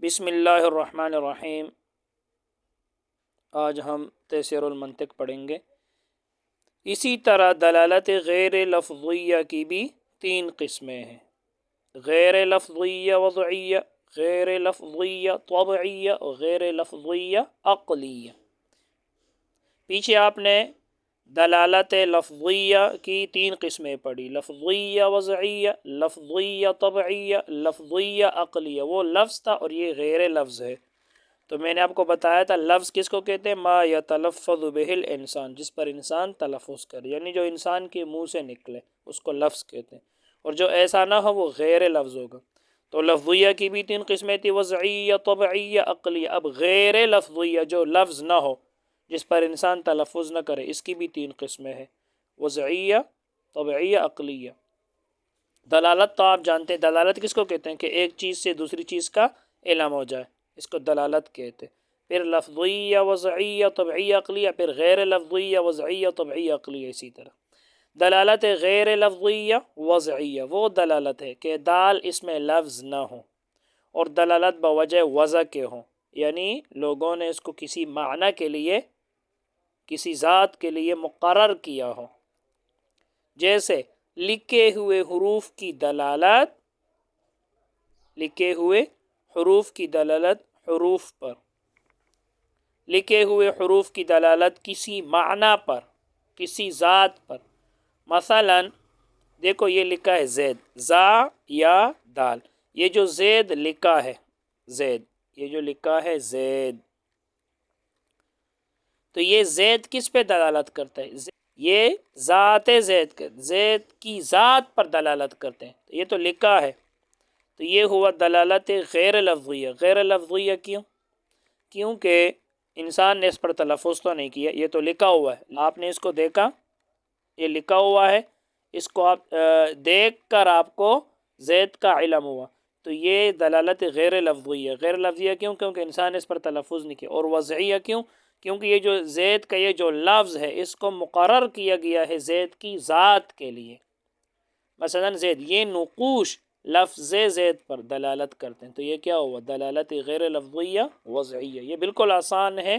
بسم اللہ الرحمن الرحیم۔ آج ہم تیسیر المنطق پڑھیں گے۔ اسی طرح دلالت غیر لفظیہ کی بھی تین قسمیں ہیں: غیر لفظیہ وضعیہ، غیر لفظیہ طبعیہ اور غیر لفظیہ عقلیہ۔ پیچھے آپ نے دلالت لفظیہ کی تین قسمیں پڑھی: لفظیہ وضعیہ، لفظیہ طبعیہ، لفظیہ عقلیہ۔ وہ لفظ تھا اور یہ غیر لفظ ہے۔ تو میں نے آپ کو بتایا تھا لفظ کس کو کہتے ہیں؟ ما یتلفظ بہ الانسان، جس پر انسان تلفظ کرے، یعنی جو انسان کے منہ سے نکلے اس کو لفظ کہتے ہیں، اور جو ایسا نہ ہو وہ غیر لفظ ہوگا۔ تو لفظیہ کی بھی تین قسمیں تھی: وضعیہ، طبعیہ، عقلیہ۔ اب غیر لفظیہ جو لفظ نہ ہو، جس پر انسان تلفظ نہ کرے، اس کی بھی تین قسمیں ہیں: وضعیہ، طبعیہ، عقلیہ۔ دلالت تو آپ جانتے ہیں، دلالت کس کو کہتے ہیں؟ کہ ایک چیز سے دوسری چیز کا علم ہو جائے، اس کو دلالت کہتے ہیں۔ پھر لفظیہ، وضعیہ، طبعیہ، عقلیہ، پھر غیر لفظیہ، وضعیہ، طبعیہ، عقلیہ۔ اسی طرح دلالت غیر لفظیہ وضعیہ وہ دلالت ہے کہ دال اس میں لفظ نہ ہو اور دلالت بوجہ وضع کے ہوں، یعنی لوگوں نے اس کو کسی معنی کے لیے، کسی ذات کے لیے مقرر کیا ہو۔ جیسے لکھے ہوئے حروف کی دلالت، لکھے ہوئے حروف کی دلالت حروف پر، لکھے ہوئے حروف کی دلالت کسی معنی پر، کسی ذات پر۔ مثلا دیکھو یہ لکھا ہے زید، زا یا دال، یہ جو زید لکھا ہے، زید، یہ جو لکھا ہے زید، تو یہ زید کس پہ دلالت کرتا ہے؟ یہ ذات زید، زید کی ذات پر دلالت کرتے ہیں۔ یہ تو لکھا ہے، تو یہ ہوا دلالت غیر لفظیہ۔ غیر لفظیہ کیوں؟ کیونکہ انسان نے اس پر تلفظ تو نہیں کیا، یہ تو لکھا ہوا ہے، آپ نے اس کو دیکھا، یہ لکھا ہوا ہے، اس کو آپ دیکھ کر آپ کو زید کا علم ہوا، تو یہ دلالت غیر لفظیہ۔ غیر لفظیہ کیوں؟ کیونکہ انسان نے اس پر تلفظ نہیں کیا۔ اور وضعیہ کیوں؟ کیونکہ یہ جو زید کا یہ جو لفظ ہے، اس کو مقرر کیا گیا ہے زید کی ذات کے لیے۔ مثلا زید، یہ نقوش لفظ زید پر دلالت کرتے ہیں، تو یہ کیا ہوا؟ دلالت غیر لفظیہ وضعیہ۔ یہ بالکل آسان ہے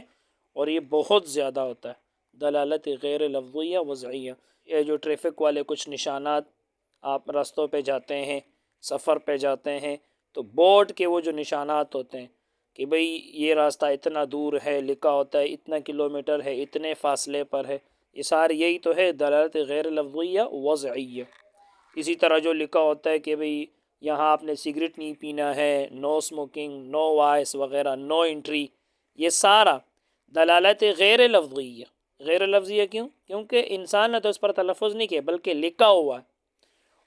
اور یہ بہت زیادہ ہوتا ہے، دلالت غیر لفظیہ وضعیہ۔ یہ جو ٹریفک والے کچھ نشانات، آپ راستوں پہ جاتے ہیں، سفر پہ جاتے ہیں، تو بورڈ کے وہ جو نشانات ہوتے ہیں کہ بھئی یہ راستہ اتنا دور ہے، لکھا ہوتا ہے اتنا کلومیٹر ہے، اتنے فاصلے پر ہے، یہ سارے یہی تو ہے دلالت غیر لفظیہ وضعیہ۔ اسی طرح جو لکھا ہوتا ہے کہ بھئی یہاں آپ نے سگریٹ نہیں پینا ہے، نو اسموکنگ، نو وائس وغیرہ، نو انٹری، یہ سارا دلالت غیر لفظیہ۔ غیر لفظیہ کیوں؟ کیونکہ انسان نے تو اس پر تلفظ نہیں کیا بلکہ لکھا ہوا ہے۔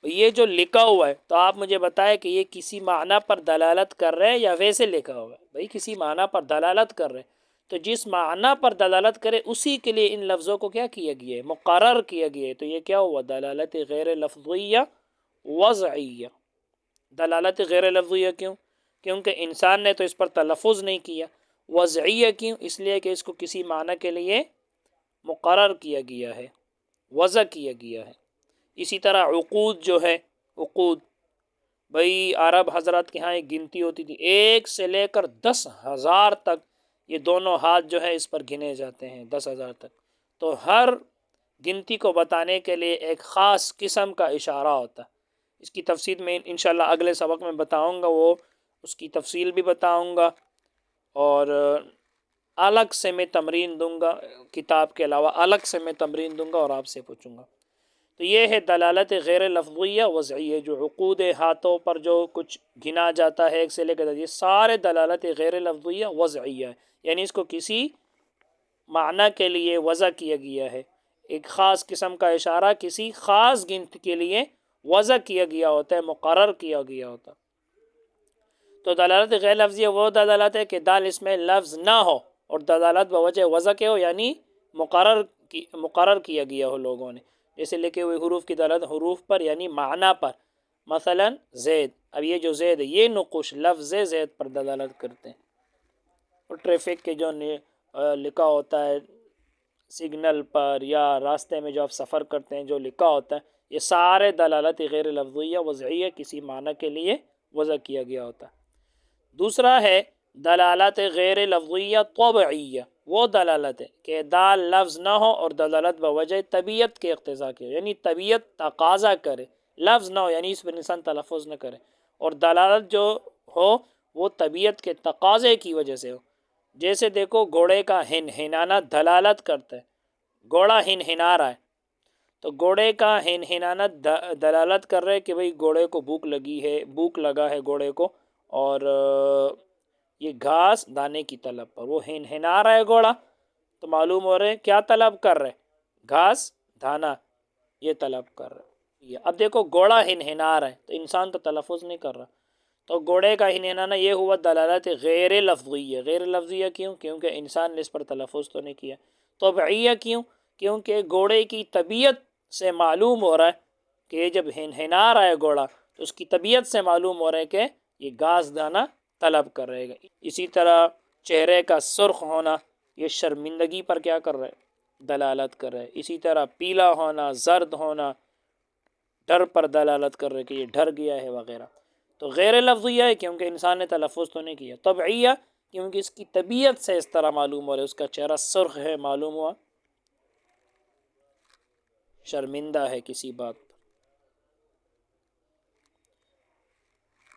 یہ جو لکھا ہوا ہے، تو آپ مجھے بتائیں کہ یہ کسی معنی پر دلالت کر رہے ہیں یا ویسے لکھا ہوا ہے؟ بھائی کسی معنی پر دلالت کر رہے ہیں، تو جس معنی پر دلالت کرے اسی کے لیے ان لفظوں کو کیا کیا گیا ہے؟ مقرر کیا گیا ہے۔ تو یہ کیا ہوا؟ دلالت غیر لفظیہ وضعیہ۔ دلالت غیر لفظیہ کیوں؟ کیونکہ انسان نے تو اس پر تلفظ نہیں کیا۔ وضعیہ کیوں؟ اس لیے کہ اس کو کسی معنی کے لیے مقرر کیا گیا ہے، وضع کیا گیا ہے۔ اسی طرح عقود جو ہے، عقود، بھئی عرب حضرات کے ہاں ایک گنتی ہوتی تھی، 1 سے لے کر 10,000 تک، یہ دونوں ہاتھ جو ہے اس پر گنے جاتے ہیں، 10,000 تک۔ تو ہر گنتی کو بتانے کے لیے ایک خاص قسم کا اشارہ ہوتا ہے۔ اس کی تفصیل میں انشاءاللہ اگلے سبق میں بتاؤں گا، وہ اس کی تفصیل بھی بتاؤں گا، اور الگ سے میں تمرین دوں گا، کتاب کے علاوہ الگ سے میں تمرین دوں گا اور آپ سے پوچھوں گا۔ تو یہ ہے دلالت غیر لفظیہ وضعیہ، جو عقود ہاتھوں پر جو کچھ گنا جاتا ہے 1 سے لے کر، یہ سارے دلالت غیر لفظیہ وضعیہ ہے، یعنی اس کو کسی معنی کے لیے وضع کیا گیا ہے، ایک خاص قسم کا اشارہ کسی خاص گنتی کے لیے وضع کیا گیا ہوتا ہے، مقرر کیا گیا ہوتا ہے۔ تو دلالت غیر لفظیہ وہ دلالت ہے کہ دال اس میں لفظ نہ ہو اور دلالت بوجہ وضع کے ہو، یعنی مقرر کیا گیا ہو لوگوں نے۔ جیسے لکھے ہوئے حروف کی دلالت حروف پر یعنی معنی پر، مثلا زید، اب یہ جو زید ہے یہ نقوش لفظ زید پر دلالت کرتے ہیں۔ اور ٹریفک کے جو لکھا ہوتا ہے سگنل پر یا راستے میں جو آپ سفر کرتے ہیں جو لکھا ہوتا ہے، یہ سارے دلالت غیر لفظیہ وضعیہ کسی معنی کے لیے وضع کیا گیا ہوتا ہے۔ دوسرا ہے دلالت غیر لفظیہ طبعیہ، وہ دلالت ہے کہ دال لفظ نہ ہو اور دلالت بوجہ طبیعت کے اقتضاء کے، یعنی طبیعت تقاضا کرے، لفظ نہ ہو یعنی اس پر انسان تلفظ نہ کرے، اور دلالت جو ہو وہ طبیعت کے تقاضے کی وجہ سے ہو۔ جیسے دیکھو گھوڑے کا ہن ہنانا دلالت کرتا ہے، گھوڑا ہن ہنا رہا ہے تو گھوڑے کا ہن ہنانا دلالت کر رہے کہ بھئی گھوڑے کو بھوک لگی ہے، بھوک لگا ہے گھوڑے کو، اور یہ گھاس دانے کی طلب پر وہ ہن ہنا رہا ہے گھوڑا، تو معلوم ہو رہا ہے کیا طلب کر رہے، گھاس دانا یہ طلب کر رہے۔ اب دیکھو گھوڑا ہن ہنا رہا ہے تو انسان تو تلفظ نہیں کر رہا، تو گھوڑے کا ہن ہنانا یہ ہوا دلالت غیر لفظیہ۔ غیر لفظیہ کیوں؟ کیونکہ انسان نے اس پر تلفظ تو نہیں کیا۔ طبعیہ کیوں؟ کیونکہ گھوڑے کی طبیعت سے معلوم ہو رہا ہے کہ یہ جب ہن ہنا رہا ہے گھوڑا تو اس کی طبیعت سے معلوم ہو رہا ہے کہ یہ گھاس دانا طلب کر رہے گا۔ اسی طرح چہرے کا سرخ ہونا یہ شرمندگی پر کیا کر رہا ہے؟ دلالت کر رہا ہے۔ اسی طرح پیلا ہونا، زرد ہونا ڈر پر دلالت کر رہا ہے کہ یہ ڈر گیا ہے وغیرہ۔ تو غیر لفظیہ ہے کیونکہ انسان نے تلفظ تو نہیں کیا۔ طبعیہ کیونکہ اس کی طبیعت سے اس طرح معلوم ہو رہا ہے، اس کا چہرہ سرخ ہے، معلوم ہوا شرمندہ ہے کسی بات پر۔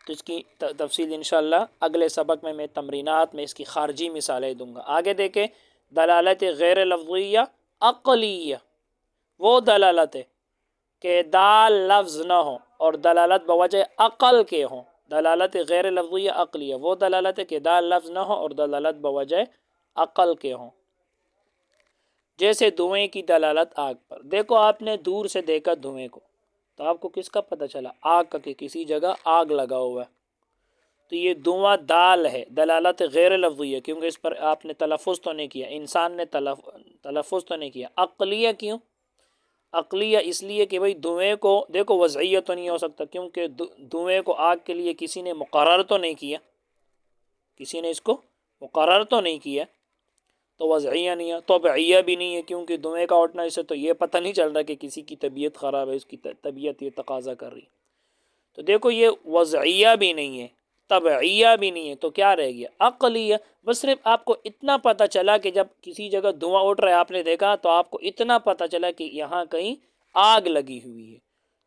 تو اس کی تفصیل انشاءاللہ اگلے سبق میں تمرینات میں اس کی خارجی مثالیں دوں گا۔ آگے دیکھیں دلالت غیر لفظیہ عقلیہ، وہ دلالت ہے کہ دال لفظ نہ ہو اور دلالت بوجہ عقل کے ہوں۔ دلالت غیر لفظیہ عقلیہ وہ دلالت ہے کہ دال لفظ نہ ہو اور دلالت بوجہ عقل کے ہوں۔ جیسے دھوئیں کی دلالت آگ پر، دیکھو آپ نے دور سے دیکھا دھوئیں کو تو آپ کو کس کا پتہ چلا؟ آگ کا، کہ کسی جگہ آگ لگا ہوا ہے، تو یہ دھواں دال ہے، دلالت غیر لفظیہ کیونکہ اس پر آپ نے تلفظ تو نہیں کیا، انسان نے تلفظ تو نہیں کیا۔ عقلیہ کیوں؟ عقلیہ اس لیے کہ بھئی دھوئیں کو دیکھو وضعیہ تو نہیں ہو سکتا کیونکہ دھوئیں کو آگ کے لیے کسی نے مقرر تو نہیں کیا، کسی نے اس کو مقرر تو نہیں کیا، تو وضعیہ نہیں ہے۔ طبعیہ بھی نہیں ہے کیونکہ دھوئیں کا اٹھنا، اسے تو یہ پتہ نہیں چل رہا کہ کسی کی طبیعت خراب ہے، اس کی طبیعت یہ تقاضا کر رہی ہے، تو دیکھو یہ وضعیہ بھی نہیں ہے، طبعیہ بھی نہیں ہے، تو کیا رہ گیا؟ عقلیہ۔ بس صرف آپ کو اتنا پتہ چلا کہ جب کسی جگہ دھواں اٹھ رہا ہے آپ نے دیکھا تو آپ کو اتنا پتہ چلا کہ یہاں کہیں آگ لگی ہوئی ہے،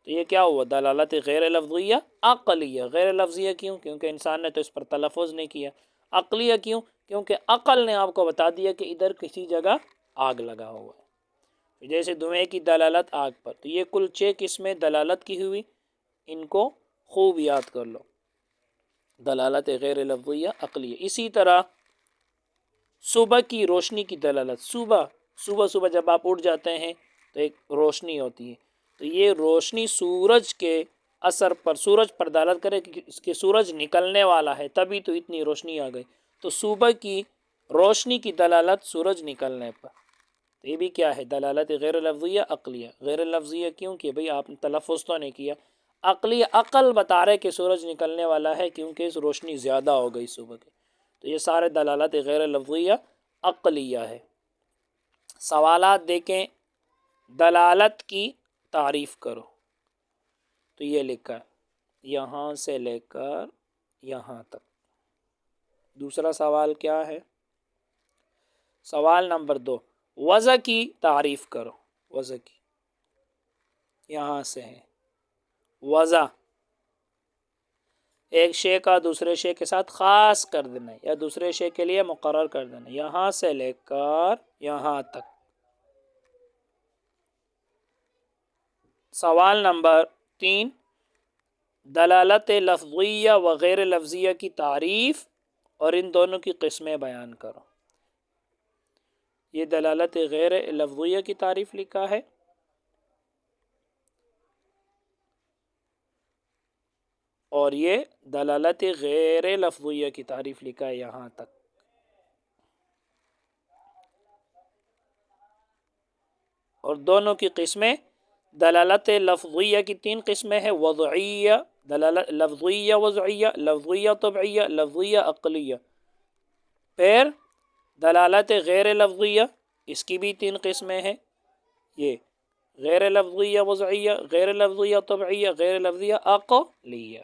تو یہ کیا ہوا؟ دلالت غیر لفظیہ عقلیہ۔ غیر لفظیہ کیوں؟ کیونکہ انسان نے تو اس پر تلفظ نہیں کیا۔ عقلیہ کیوں؟ کیونکہ عقل نے آپ کو بتا دیا کہ ادھر کسی جگہ آگ لگا ہوا ہے۔ جیسے دھوئیں کی دلالت آگ پر، تو یہ کل 6 قسمیں دلالت کی ہوئی، ان کو خوب یاد کر لو، دلالت غیر لفظیہ عقلیہ۔ اسی طرح صبح کی روشنی کی دلالت، صبح جب آپ اٹھ جاتے ہیں تو ایک روشنی ہوتی ہے، تو یہ روشنی سورج کے اثر پر، سورج پر دلالت کرے کہ اس کے سورج نکلنے والا ہے تبھی تو اتنی روشنی آ گئی، تو صبح کی روشنی کی دلالت سورج نکلنے پر، تو یہ بھی کیا ہے؟ دلالت غیر لفظیہ عقلیہ۔ غیر لفظیہ کیوں کہ بھئی آپ نے تلفظ تو نہیں کیا۔ عقلی عقل بتا رہے کہ سورج نکلنے والا ہے کیونکہ اس روشنی زیادہ ہو گئی صبح کی، تو یہ سارے دلالت غیر لفظیہ عقلیہ ہے۔ سوالات دیکھیں، دلالت کی تعریف کرو، تو یہ لکھا ہے یہاں سے لے کر یہاں تک۔ دوسرا سوال کیا ہے؟ سوال نمبر 2، وضع کی تعریف کرو۔ وضع کی، یہاں سے ہے وضع، ایک شے کا دوسرے شے کے ساتھ خاص کر دینا یا دوسرے شے کے لیے مقرر کر دینا، یہاں سے لے کر یہاں تک۔ سوال نمبر 3، دلالت لفظیہ و غیر لفظیہ کی تعریف اور ان دونوں کی قسمیں بیان کرو۔ یہ دلالت غیر لفظیہ کی تعریف لکھا ہے، اور یہ دلالت غیر لفظیہ کی تعریف لکھا ہے یہاں تک۔ اور دونوں کی قسمیں، دلالت لفظیہ کی 3 قسمیں ہیں، وضعیہ، دلالت لفظیہ وضعیہ، لفظیہ طبعیہ، لفظیہ عقلیہ۔ پھر دلالت غیر لفظیہ، اس کی بھی 3 قسمیں ہیں، یہ غیر لفظیہ وضعیہ، غیر لفظیہ طبعیہ، غیر لفظیہ عقلیہ۔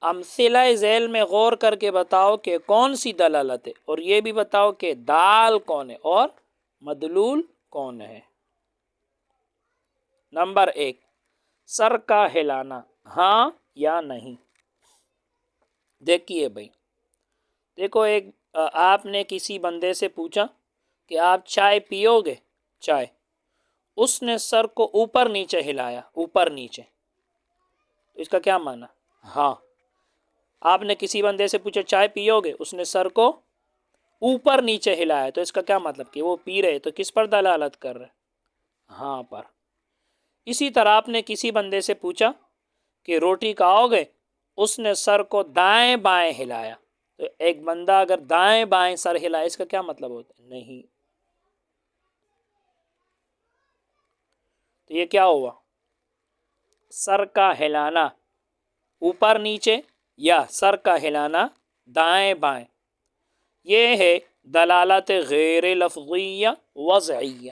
امثلہ ذیل میں غور کر کے بتاؤ کہ کون سی دلالت ہے، اور یہ بھی بتاؤ کہ دال کون ہے اور مدلول کون ہے۔ نمبر 1، سر کا ہلانا، ہاں یا نہیں۔ دیکھیے بھائی، دیکھو ایک آپ نے کسی بندے سے پوچھا کہ آپ چائے پیو گے؟ چائے، اس نے سر کو اوپر نیچے ہلایا، اوپر نیچے، تو اس کا کیا معنی؟ ہاں۔ آپ نے کسی بندے سے پوچھا چائے پیو گے، اس نے سر کو اوپر نیچے ہلایا، تو اس کا کیا مطلب کہ وہ پی رہے، تو کس پر دلالت کر رہے؟ ہاں پر۔ اسی طرح آپ نے کسی بندے سے پوچھا کہ روٹی کھاؤ گے، اس نے سر کو دائیں بائیں ہلایا، تو ایک بندہ اگر دائیں بائیں سر ہلائے، اس کا کیا مطلب ہوتا ہے؟ نہیں۔ تو یہ کیا ہوا؟ سر کا ہلانا اوپر نیچے یا سر کا ہلانا دائیں بائیں، یہ ہے دلالت غیر لفظیہ وضعیہ۔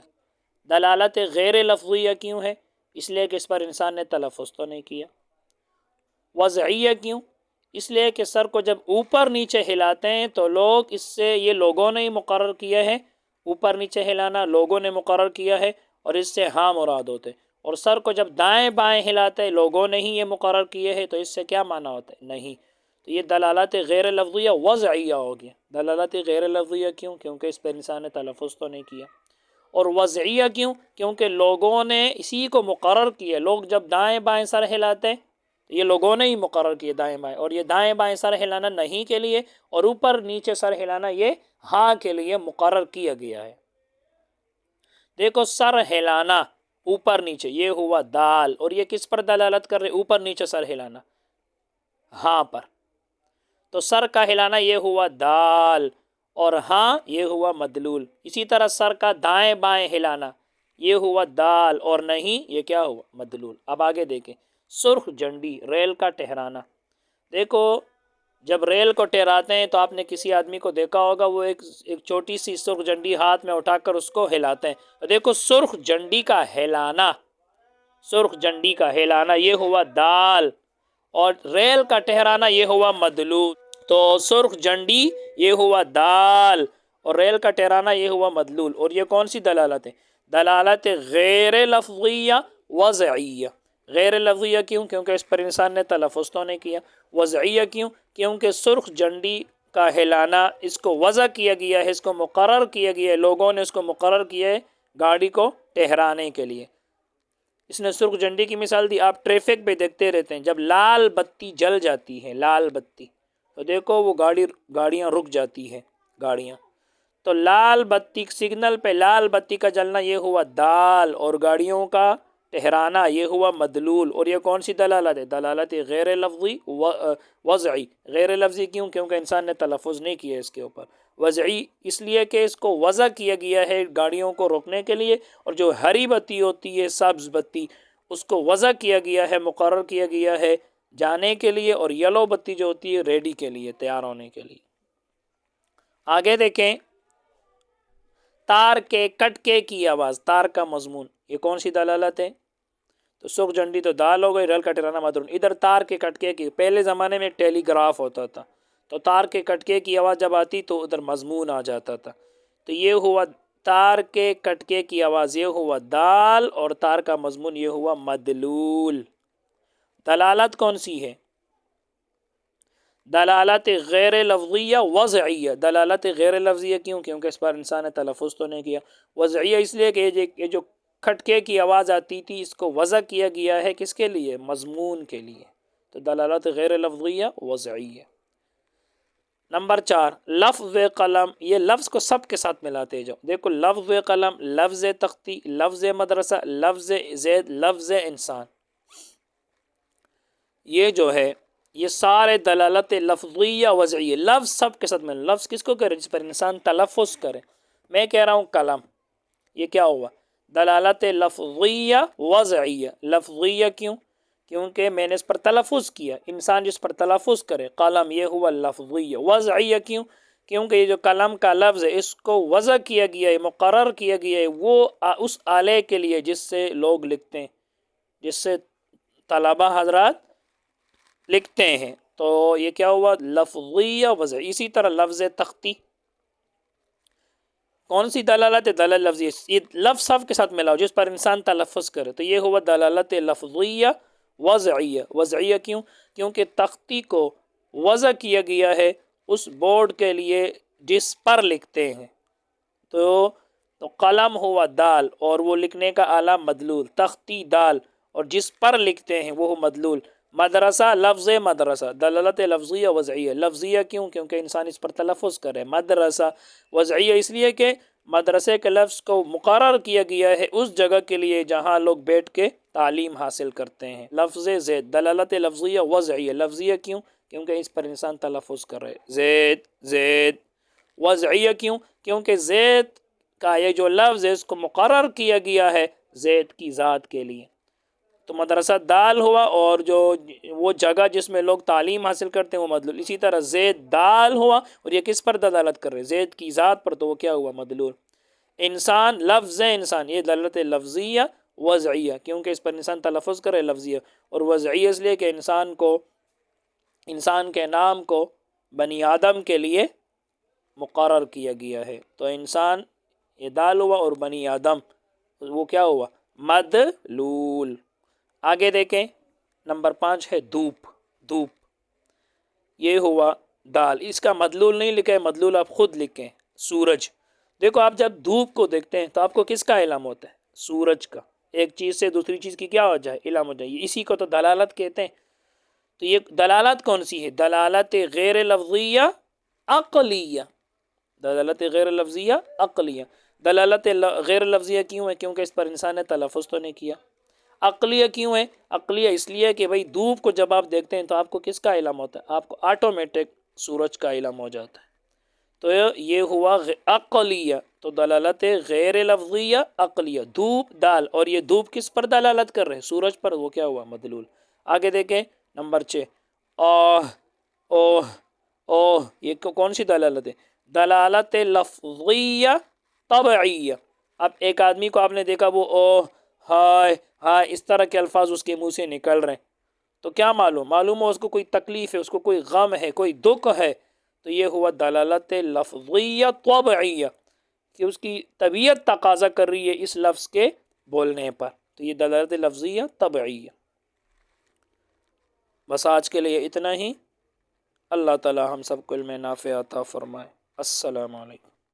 دلالت غیر لفظیہ کیوں ہے؟ اس لیے کہ اس پر انسان نے تلفظ تو نہیں کیا۔ وضعیہ کیوں؟ اس لیے کہ سر کو جب اوپر نیچے ہلاتے ہیں تو لوگ اس سے، یہ لوگوں نے ہی مقرر کیا ہے، اوپر نیچے ہلانا لوگوں نے مقرر کیا ہے، اور اس سے ہاں مراد ہوتے، اور سر کو جب دائیں بائیں ہلاتے ہیں لوگوں نے ہی یہ مقرر کیے ہیں، تو اس سے کیا معنی ہوتا ہے؟ نہیں۔ تو یہ دلالت غیر لفظیہ وضعیہ ہو گیا۔ دلالت غیر لفظیہ کیوں؟ کیونکہ اس پہ انسان نے تلفظ تو نہیں کیا۔ اور وضعیہ کیوں؟ کیونکہ لوگوں نے اسی کو مقرر کیا۔ لوگ جب دائیں بائیں سر ہلاتے ہیں، یہ لوگوں نے ہی مقرر کیے دائیں بائیں، اور یہ دائیں بائیں سر ہلانا نہیں کے لیے، اور اوپر نیچے سر ہلانا یہ ہاں کے لیے مقرر کیا گیا ہے۔ دیکھو، سر ہلانا اوپر نیچے، یہ ہوا دال، اور یہ کس پر دلالت کر رہے؟ اوپر نیچے سر ہلانا، ہاں پر۔ تو سر کا ہلانا یہ ہوا دال، اور ہاں یہ ہوا مدلول۔ اسی طرح سر کا دائیں بائیں ہلانا یہ ہوا دال، اور نہیں یہ کیا ہوا؟ مدلول۔ اب آگے دیکھیں، سرخ جھنڈی، ریل کا ٹھہرانا۔ دیکھو، جب ریل کو ٹھہراتے ہیں تو آپ نے کسی آدمی کو دیکھا ہوگا، وہ ایک چھوٹی سی سرخ جھنڈی ہاتھ میں اٹھا کر اس کو ہلاتے ہیں۔ دیکھو، سرخ جھنڈی کا ہلانا، سرخ جھنڈی کا ہلانا یہ ہوا دال، اور ریل کا ٹھہرانا یہ ہوا مدلول۔ تو سرخ جھنڈی یہ ہوا دال، اور ریل کا ٹھہرانا یہ ہوا مدلول، اور یہ کون سی دلالت ہے؟ دلالت غیر لفظیہ وضعیہ۔ غیر لفظیہ کیوں؟ کیونکہ اس پر انسان نے تلفظ تو نہیں کیا۔ وضعیہ کیوں؟ کیونکہ سرخ جھنڈی کا ہلانا اس کو وضع کیا گیا ہے، اس کو مقرر کیا گیا ہے، لوگوں نے اس کو مقرر کیا ہے گاڑی کو ٹھہرانے کے لیے۔ اس نے سرخ جھنڈی کی مثال دی۔ آپ ٹریفک پہ دیکھتے رہتے ہیں، جب لال بتی جل جاتی ہے، لال بتی، تو دیکھو وہ گاڑیاں رک جاتی ہے، گاڑیاں۔ تو لال بتی، سگنل پہ لال بتی کا جلنا یہ ہوا دال، اور گاڑیوں کا ٹھہرانا یہ ہوا مدلول، اور یہ کون سی دلالت ہے؟ دلالت غیر لفظی وضعی۔ غیر لفظی کیوں؟ کیونکہ انسان نے تلفظ نہیں کیا اس کے اوپر۔ وضعی اس لیے کہ اس کو وضع کیا گیا ہے گاڑیوں کو روکنے کے لیے، اور جو ہری بتی ہوتی ہے، سبز بتی، اس کو وضع کیا گیا ہے، مقرر کیا گیا ہے جانے کے لیے، اور یلو بتی جو ہوتی ہے ریڈی کے لیے، تیار ہونے کے لیے۔ آگے دیکھیں، تار کے کٹکے کی آواز، تار کا مضمون، یہ کون سی دلالت ہے؟ تو سرخ جھنڈی تو دال ہو گئی، ریل کا ٹھہرانا مدلول۔ ادھر تار کے کٹکے کی، پہلے زمانے میں ٹیلی گراف ہوتا تھا، تو تار کے کٹکے کی آواز جب آتی تو ادھر مضمون آ جاتا تھا۔ تو یہ ہوا تار کے کٹکے کی آواز یہ ہوا دال، اور تار کا مضمون یہ ہوا مدلول۔ دلالت کون سی ہے؟ دلالت غیر لفظیہ وضعیہ۔ دلالت غیر لفظیہ کیوں؟ کیونکہ اس پر انسان نے تلفظ تو نہیں کیا۔ وضعیہ اس لیے کہ یہ جو کھٹکے کی آواز آتی تھی، اس کو وضع کیا گیا ہے کس کے لیے؟ مضمون کے لیے۔ تو دلالت غیر لفظیہ وضعیہ۔ نمبر 4، لفظ قلم، یہ لفظ کو سب کے ساتھ ملاتے جاؤ۔ دیکھو، لفظ قلم، لفظ تختی، لفظ مدرسہ، لفظ زید، لفظ انسان، یہ جو ہے یہ سارے دلالت لفظیہ وضعیہ، لفظ سب کے ساتھ ملے۔ لفظ کس کو کرے؟ جس پر انسان تلفظ کرے۔ میں کہہ رہا ہوں قلم، یہ کیا ہوا؟ دلالت لفظیہ وضعیہ۔ لفظیہ کیوں؟ کیونکہ میں نے اس پر تلفظ کیا، انسان جس پر تلفظ کرے، قلم، یہ ہوا لفظیہ۔ وضعیہ کیوں؟ کیونکہ یہ جو قلم کا لفظ ہے اس کو وضع کیا گیا ہے، مقرر کیا گیا ہے وہ اس آلے کے لیے جس سے لوگ لکھتے ہیں، جس سے طلبہ حضرات لکھتے ہیں، تو یہ کیا ہوا؟ لفظیہ وضعیہ. اسی طرح لفظ تختی کون سی دلالت ہے؟ دلالت لفظیہ. یہ لفظ صف کے ساتھ ملاؤ جس پر انسان تلفظ کرے تو یہ ہوا دلالت لفظیہ وضعیہ. وضعیہ کیوں؟ کیونکہ تختی کو وضع کیا گیا ہے اس بورڈ کے لیے جس پر لکھتے ہیں. تو قلم ہوا دال اور وہ لکھنے کا آلہ مدلول. تختی دال اور جس پر لکھتے ہیں وہ مدلول. مدرسہ لفظ مدرسہ دلالت لفظیہ وضعیہ. لفظیہ کیوں؟ کیونکہ انسان اس پر تلفظ کرے. مدرسہ وضعیہ اس لیے کہ مدرسے کے لفظ کو مقرر کیا گیا ہے اس جگہ کے لیے جہاں لوگ بیٹھ کے تعلیم حاصل کرتے ہیں. لفظ زید دلالت لفظیہ وضعیہ. لفظیہ کیوں؟ کیونکہ اس پر انسان تلفظ کر رہے. زید زید. وضعیہ کیوں؟ کیونکہ زید کا یہ جو لفظ ہے اس کو مقرر کیا گیا ہے زید کی ذات کے لیے. تو مدرسہ دال ہوا اور جو وہ جگہ جس میں لوگ تعلیم حاصل کرتے ہیں وہ مدلول. اسی طرح زید دال ہوا اور یہ کس پر دلالت کر رہے؟ زید کی ذات پر، تو وہ کیا ہوا؟ مدلول. انسان لفظ انسان یہ دلالت لفظیہ وضعیہ کیونکہ اس پر انسان تلفظ کرے لفظیہ. اور وضعیہ اس لیے کہ انسان کے نام کو بنی آدم کے لیے مقرر کیا گیا ہے. تو انسان یہ دال ہوا اور بنی آدم وہ کیا ہوا؟ مدلول. آگے دیکھیں نمبر 5 ہے دھوپ. دھوپ یہ ہوا دال. اس کا مدلول نہیں لکھا ہے، مدلول آپ خود لکھیں. سورج. دیکھو آپ جب دھوپ کو دیکھتے ہیں تو آپ کو کس کا علم ہوتا ہے؟ سورج کا. ایک چیز سے دوسری چیز کی کیا ہو جائے؟ علم ہو جائے. اسی کو تو دلالت کہتے ہیں. تو یہ دلالت کون سی ہے؟ دلالت غیر لفظیہ عقلیہ. دلالت غیر لفظیہ عقلیہ. دلالت غیر لفظیہ کیوں ہے؟ کیونکہ اس پر انسان نے تلفظ تو نہیں کیا. عقلیہ کیوں ہے؟ عقلیہ اس لیے کہ بھئی دھوپ کو جب آپ دیکھتے ہیں تو آپ کو کس کا علم ہوتا ہے؟ آپ کو آٹومیٹک سورج کا علم ہو جاتا ہے. تو یہ ہوا عقلیہ. تو دلالت غیر لفظیہ عقلیہ. دھوپ دال اور یہ دھوپ کس پر دلالت کر رہے؟ سورج پر. وہ کیا ہوا؟ مدلول. آگے دیکھیں نمبر 6 اوہ اوہ اوہ. یہ کون سی دلالت ہے؟ دلالت لفظیہ طبعیہ. اب ایک آدمی کو آپ نے دیکھا وہ اوہ ہائے ہائے اس طرح کے الفاظ اس کے منہ سے نکل رہے ہیں تو کیا معلوم ہو اس کو کوئی تکلیف ہے، اس کو کوئی غم ہے، کوئی دکھ ہے. تو یہ ہوا دلالت لفظیہ طبعیہ کہ اس کی طبیعت تقاضا کر رہی ہے اس لفظ کے بولنے پر. تو یہ دلالت لفظیہ طبعیہ. بس آج کے لیے اتنا ہی. اللہ تعالی ہم سب کو علم نافع عطا فرمائے. السلام علیکم.